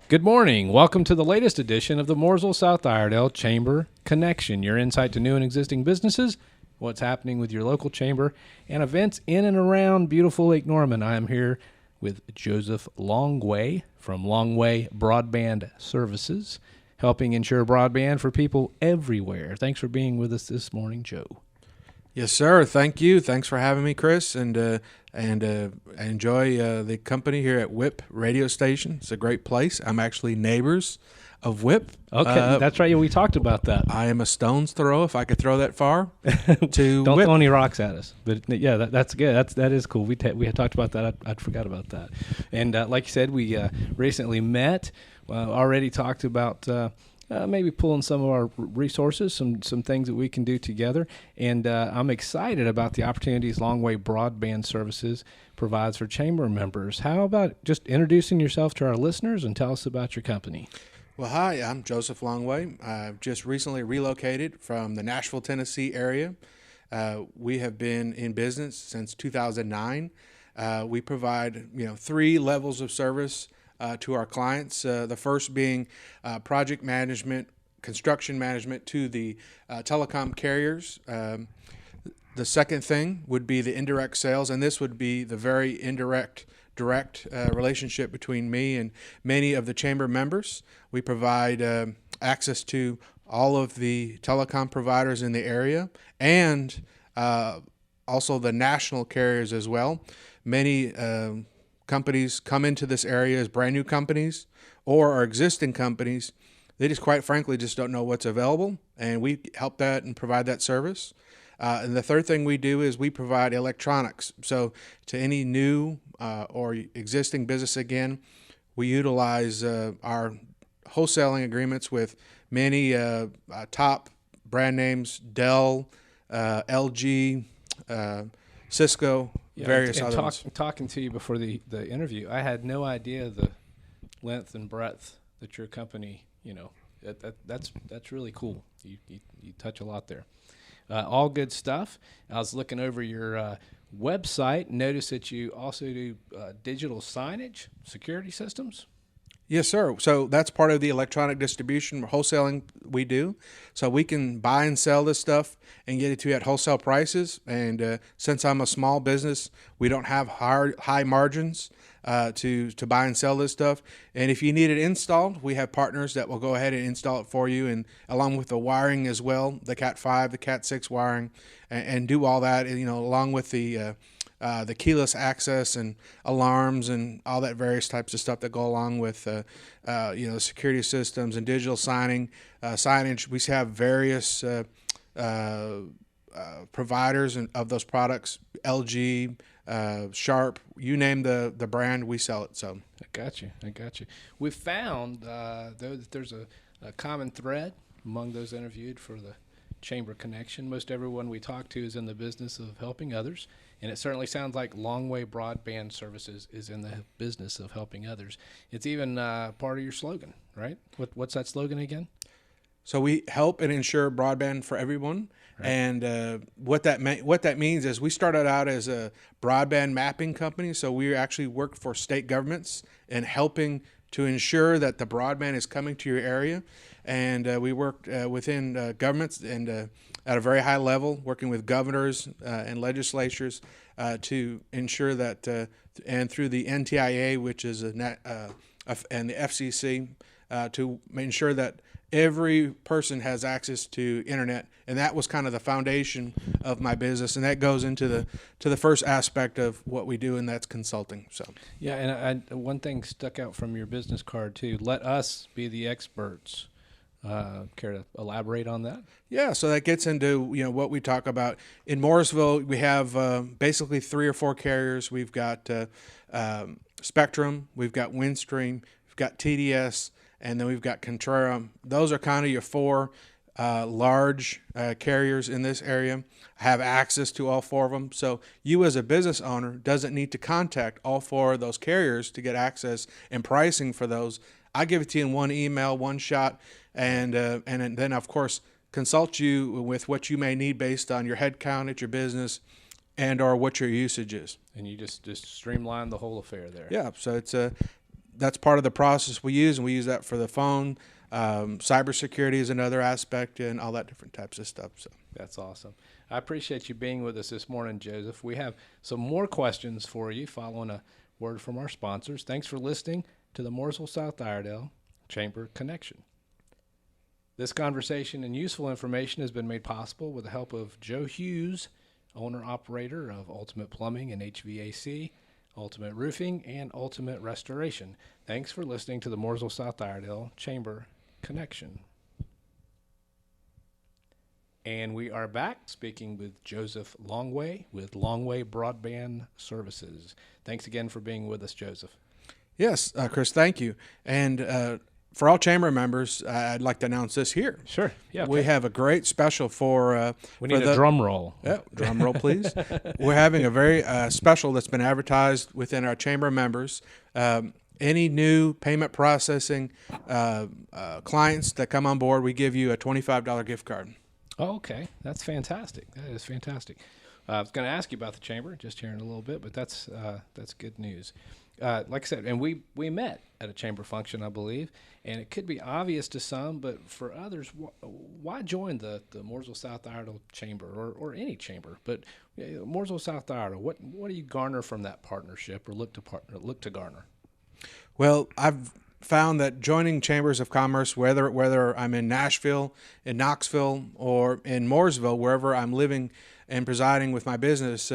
Good morning. Welcome to the latest edition of the Mooresville South Iredell Chamber Connection, your insight to new and existing businesses, what's happening with your local chamber, and events in and around beautiful Lake Norman. I am here with Joseph Longway from Longway Broadband Services, helping ensure broadband for people everywhere. Thanks for being with us this morning, Joe. Yes, sir. Thank you. Thanks for having me, Chris, and I enjoy the company here at VOIP radio station. It's a great place. I'm actually neighbors of VOIP. Okay, that's right. Yeah, we talked about that. I am a stone's throw, if I could throw that far, to Don't VOIP. throw any rocks at us. But yeah, that's good. That is cool. We had talked about that. I forgot about that. And like you said, we recently met. Already talked about maybe pulling some of our resources, some things that we can do together. And I'm excited about the opportunities Longway Broadband Services provides for chamber members. How about just introducing yourself to our listeners and tell us about your company? Well, hi, I'm Joseph Longway. I've just recently relocated from the Nashville, Tennessee area. We have been in business since 2009. We provide, three levels of service to our clients. The first being project management, construction management to the telecom carriers. The second thing would be the indirect sales, and this would be the very direct relationship between me and many of the chamber members. We provide access to all of the telecom providers in the area and also the national carriers as well. Many companies come into this area as brand new companies or are existing companies. They just quite frankly just don't know what's available, and we help that and provide that service. And the third thing we do is we provide electronics. So to any new or existing business, again, we utilize our wholesaling agreements with many top brand names, Dell, LG, Cisco, various other ones. Talking to you before the interview, I had no idea the length and breadth that your company, that's really cool. You touch a lot there. All good stuff. I was looking over your website, noticed that you also do digital signage, security systems. Yes, sir. So that's part of the electronic distribution wholesaling we do. So we can buy and sell this stuff and get it to you at wholesale prices. And since I'm a small business, we don't have high margins to buy and sell this stuff. And if you need it installed, we have partners that will go ahead and install it for you, and along with the wiring as well, the Cat 5, the Cat 6 wiring, and do all that. And, along with the keyless access and alarms and all that various types of stuff that go along with, security systems and digital signage. We have various providers of those products, LG, Sharp, you name the brand, we sell it. So I got you. We found that there's a common thread among those interviewed for the Chamber Connection. Most everyone we talk to is in the business of helping others, and it certainly sounds like Longway Broadband Services is in the business of helping others. It's even part of your slogan, right? What's that slogan again? So we help and ensure broadband for everyone. Right. And what that means is we started out as a broadband mapping company. So we actually work for state governments and helping to ensure that the broadband is coming to your area. And we worked within governments and at a very high level, working with governors and legislatures to ensure that, and through the NTIA, which is and the FCC, to ensure that every person has access to internet. And that was kind of the foundation of my business, and that goes into the first aspect of what we do, and that's consulting. So yeah, and one thing stuck out from your business card too: let us be the experts. Care to elaborate on that? Yeah, so that gets into what we talk about in Mooresville. We have basically 3 or 4 carriers. We've got Spectrum, we've got Windstream, we've got TDS, and then we've got Contrara. Those are kind of your 4 large carriers in this area. Have access to all 4 of them. So you as a business owner doesn't need to contact all 4 of those carriers to get access and pricing for those. I give it to you in one email, one shot, and then of course consult you with what you may need based on your head count at your business and or what your usage is. And you just streamline the whole affair there. Yeah, so it's that's part of the process we use, and we use that for the phone. Cybersecurity is another aspect, and all that different types of stuff. So That's awesome. I appreciate you being with us this morning, Joseph. We have some more questions for you following a word from our sponsors. Thanks for listening to the Mooresville South Iredell Chamber Connection. This conversation and useful information has been made possible with the help of Joe Hughes, owner-operator of Ultimate Plumbing and HVAC, Ultimate Roofing, and Ultimate Restoration. Thanks for listening to the Mooresville South Iredell Chamber Connection. And we are back speaking with Joseph Longway with Longway Broadband Services. Thanks again for being with us, Joseph. yes, Chris, thank you. And for all chamber members, I'd like to announce this here. Sure. Yeah. Okay. We have a great special for. We need a drum roll. Yeah, drum roll, please. We're having a very special that's been advertised within our chamber members. Any new payment processing clients that come on board, we give you a $25 gift card. Oh, okay. That's fantastic. That is fantastic. I was going to ask you about the chamber just here in a little bit, but that's good news. Like I said, and we met at a chamber function, I believe, and it could be obvious to some, but for others, why join the Mooresville South Iredell Chamber or any chamber? But Mooresville South Iredell, what do you garner from that partnership or look to garner? Well, I've found that joining chambers of commerce, whether I'm in Nashville, in Knoxville, or in Mooresville, wherever I'm living and presiding with my business,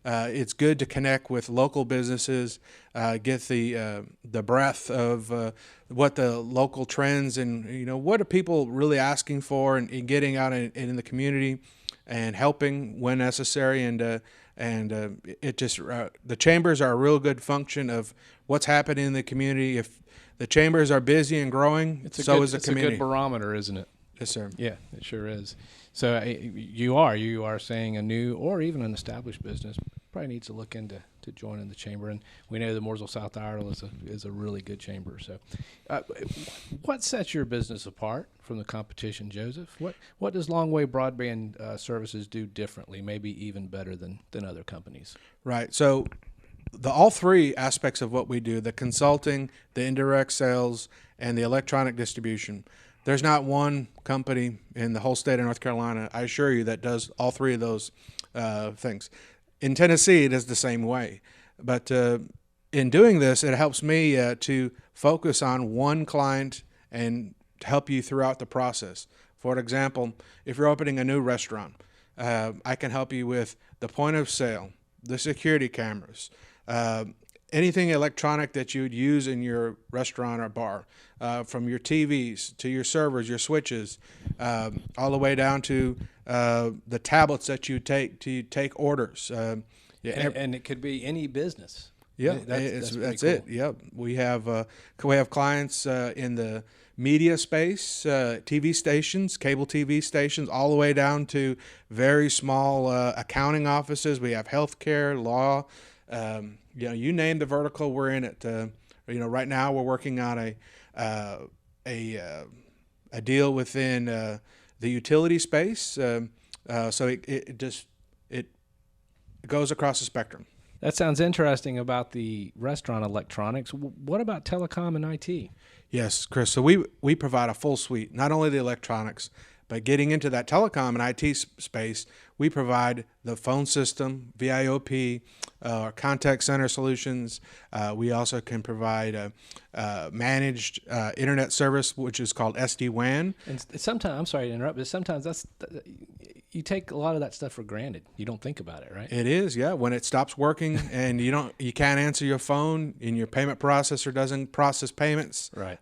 it's good to connect with local businesses, get the breadth of what the local trends and what are people really asking for, and getting out in the community and helping when necessary. And it just the chambers are a real good function of what's happening in the community. If the chambers are busy and growing, so is the community. It's a good barometer, isn't it? Yes, sir. Yeah, it sure is. So you are saying a new or even an established business probably needs to look into joining the chamber, and we know the Mooresville South Iredell is a really good chamber. So, what sets your business apart from the competition, Joseph? What does Longway Broadband Services do differently, maybe even better than other companies? Right. So, all three aspects of what we do: the consulting, the indirect sales, and the electronic distribution. There's not one company in the whole state of North Carolina, I assure you, that does all three of those things. In Tennessee, it is the same way. But in doing this, it helps me to focus on one client and to help you throughout the process. For example, if you're opening a new restaurant, I can help you with the point of sale, the security cameras, anything electronic that you would use in your restaurant or bar, from your TVs to your servers, your switches, all the way down to the tablets that you take orders. And it could be any business. Yeah, that's cool. It. Yeah, we have clients in the media space, TV stations, cable TV stations, all the way down to very small accounting offices. We have healthcare, law. You name the vertical, we're in it. Right now we're working on a deal within the utility space. So it goes across the spectrum. That sounds interesting about the restaurant electronics. What about telecom and IT? Yes, Chris. So we provide a full suite, not only the electronics, but getting into that telecom and IT space, we provide the phone system, VOIP, contact center solutions. We also can provide managed internet service, which is called SD-WAN. And sometimes, I'm sorry to interrupt, but sometimes you take a lot of that stuff for granted. You don't think about it, right? It is, yeah. When it stops working and you can't answer your phone and your payment processor doesn't process payments, right?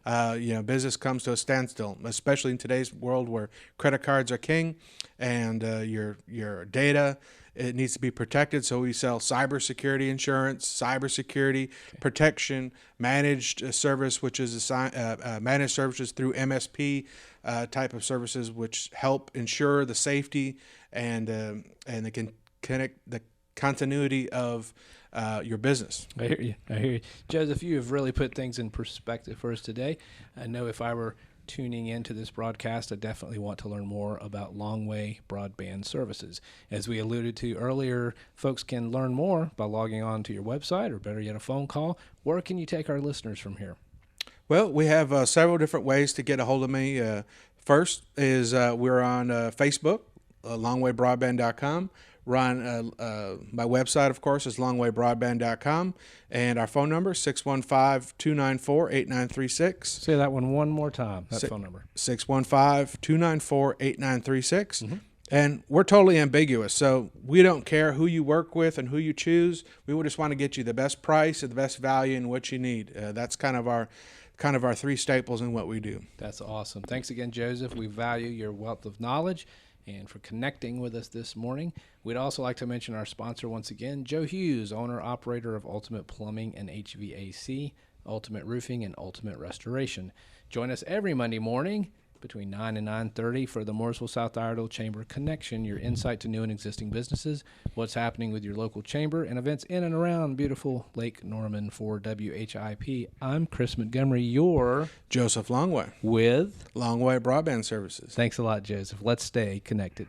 Business comes to a standstill, especially in today's world where credit cards are king, and your data, it needs to be protected. So we sell cybersecurity insurance, cybersecurity protection, managed service, which is managed services through MSP type of services, which help ensure the safety and the continuity of your business. I hear you. Joseph, you have really put things in perspective for us today. I know if I were tuning into this broadcast, I definitely want to learn more about Longway Broadband Services. As we alluded to earlier, folks can learn more by logging on to your website, or better yet, a phone call. Where can you take our listeners from here? Well, we have several different ways to get a hold of me. First is we're on Facebook, longwaybroadband.com. We're on my website, of course, is longwaybroadband.com. And our phone number, 615-294-8936. Say that one more time, that phone number. 615-294-8936. Mm-hmm. And we're totally ambiguous, so we don't care who you work with and who you choose. We would just want to get you the best price and the best value and what you need. That's kind of our three staples in what we do. That's awesome. Thanks again, Joseph. We value your wealth of knowledge and for connecting with us this morning. We'd also like to mention our sponsor once again, Joe Hughes, owner-operator of Ultimate Plumbing and HVAC, Ultimate Roofing, and Ultimate Restoration. Join us every Monday morning between 9 and 9:30 for the Mooresville South Iredell Chamber Connection, your insight to new and existing businesses, what's happening with your local chamber, and events in and around beautiful Lake Norman. For WHIP, I'm Chris Montgomery, your Joseph Longway with Longway Broadband Services. Thanks a lot, Joseph. Let's stay connected.